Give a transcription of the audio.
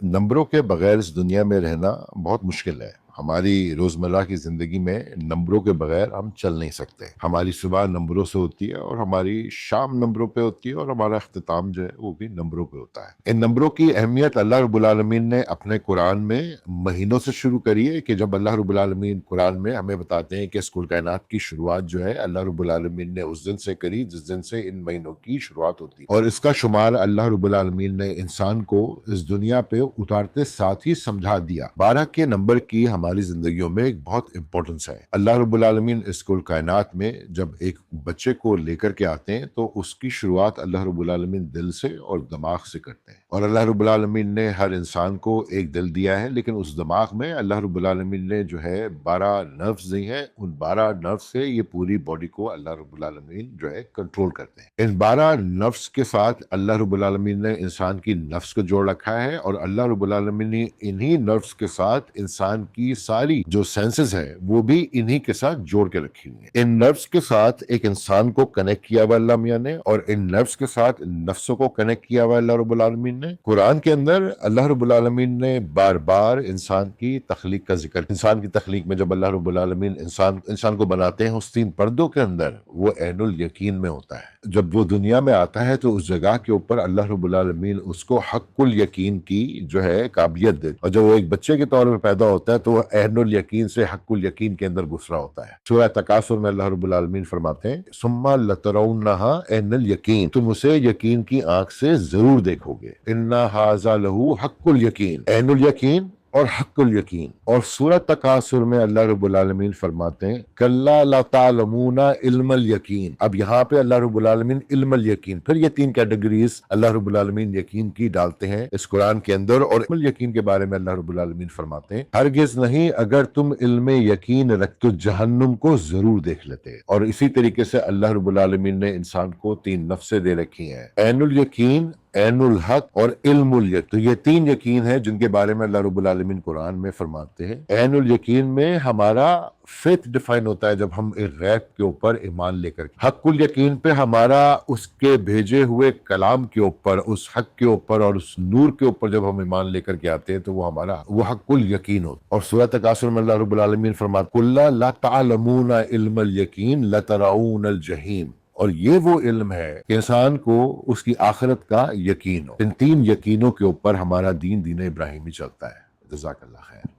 نمبروں کے بغیر اس دنیا میں رہنا بہت مشکل ہے۔ ہماری روزمرہ کی زندگی میں نمبروں کے بغیر ہم چل نہیں سکتے۔ ہماری صبح نمبروں سے ہوتی ہے اور ہماری شام نمبروں پہ ہوتی ہے اور ہمارا اختتام جو ہے وہ بھی نمبروں پہ ہوتا ہے۔ ان نمبروں کی اہمیت اللہ رب العالمین نے اپنے قرآن میں مہینوں سے شروع کری ہے کہ جب اللہ رب العالمین قرآن میں ہمیں بتاتے ہیں کہ اس کل کائنات کی شروعات جو ہے اللہ رب العالمین نے اس دن سے کری جس دن سے ان مہینوں کی شروعات ہوتی ہے، اور اس کا شمار اللہ رب العالمین نے انسان کو اس دنیا پہ اتارتے ساتھ ہی سمجھا دیا۔ 12 کے نمبر کی ہماری زندگیوں میں ایک بہت امپورٹنس ہے۔ اللہ رب العالمین اس کل کائنات میں جب ایک بچے کو لے کر کے آتے ہیں تو اس کی شروعات اللہ رب العالمین دل سے اور دماغ سے کرتے ہیں، اور اللہ رب العالمین نے ہر انسان کو ایک دل دیا ہے، لیکن اس دماغ میں اللہ رب العالمین نے جو ہے 12 نروز دی ہیں۔ ان 12 نروز سے یہ پوری باڈی کو اللہ رب العالمین جو ہے کنٹرول کرتے ہیں۔ ان 12 نروز کے ساتھ اللہ رب العالمین نے انسان کی نفس کو جوڑ رکھا ہے، اور اللہ رب العالمین نے انہی نروز کے ساتھ انسان کی ساری جو سینسز ہے وہ بھی انہی کے ساتھ جوڑ کے رکھی ہوئی ہیں۔ ان نروز کے ساتھ ایک انسان کو کنیکٹ کیا ہوا اللہ میاں نے، اور ان نروز کے ساتھ نفسوں کو کنیکٹ کیا ہوا اللہ رب العالمین نے۔ قرآن کے اندر اللہ رب العالمین نے بار بار انسان کی تخلیق کا ذکر۔ انسان کی تخلیق میں جب اللہ رب العالمین انسان کو بناتے ہیں اس 3 پردوں کے اندر، وہ عین الیقین میں ہوتا ہے۔ جب وہ دنیا میں آتا ہے تو اس جگہ کے اوپر اللہ رب العالمین اس کو حق الیقین کی جو ہے قابلیت دیتے، اور جب وہ ایک بچے کے طور پہ پیدا ہوتا ہے تو وہ عین الیقین سے حق الیقین کے اندر گھس رہا ہوتا ہے۔ سورہ تکاثر میں اللہ رب العالمین فرماتے ہیں ثم لترونہا عین الیقین، تم اسے یقین کی آنکھ سے ضرور دیکھو گے۔ ان ھذا لہو حق الیقین، عین الیقین اور حق الیقین۔ اور سورہ تکاثر میں اللہ رب العالمین فرماتے ہیں کلا لا تعلمون علم الیقین۔ اب یہاں پہ اللہ رب العالمین علم الیقین، پھر یہ 3 کیٹیگریز اللہ رب العالمین یقین کی ڈالتے ہیں اس قرآن کے اندر، اور علم الیقین کے بارے میں اللہ رب العالمین فرماتے ہیں ہرگز نہیں اگر تم علم یقین رکھ تو جہنم کو ضرور دیکھ لیتے۔ اور اسی طریقے سے اللہ رب العالمین نے انسان کو 3 نفسیں دے رکھی ہیں، عین الیقین، عین الحق اور علم الیقین۔ تو یہ 3 یقین ہیں جن کے بارے میں اللہ رب العالمین قرآن میں فرماتے ہیں۔ عین الیقین میں ہمارا فیتھ ڈیفائن ہوتا ہے جب ہم ایک غیب کے اوپر ایمان لے کر، حق الیقین پہ ہمارا اس کے بھیجے ہوئے کلام کے اوپر، اس حق کے اوپر اور اس نور کے اوپر جب ہم ایمان لے کر کے آتے ہیں تو وہ ہمارا وہ حق الیقین ہوتا ہے۔ اور سورہ تکاثر میں اللہ رب العالمین فرماتے کلا لا تعلمون علم الیقین لترون الجحیم، اور یہ وہ علم ہے کہ انسان کو اس کی آخرت کا یقین ہو۔ ان 3 یقینوں کے اوپر ہمارا دین ابراہیمی چلتا ہے۔ جزاک اللہ خیر۔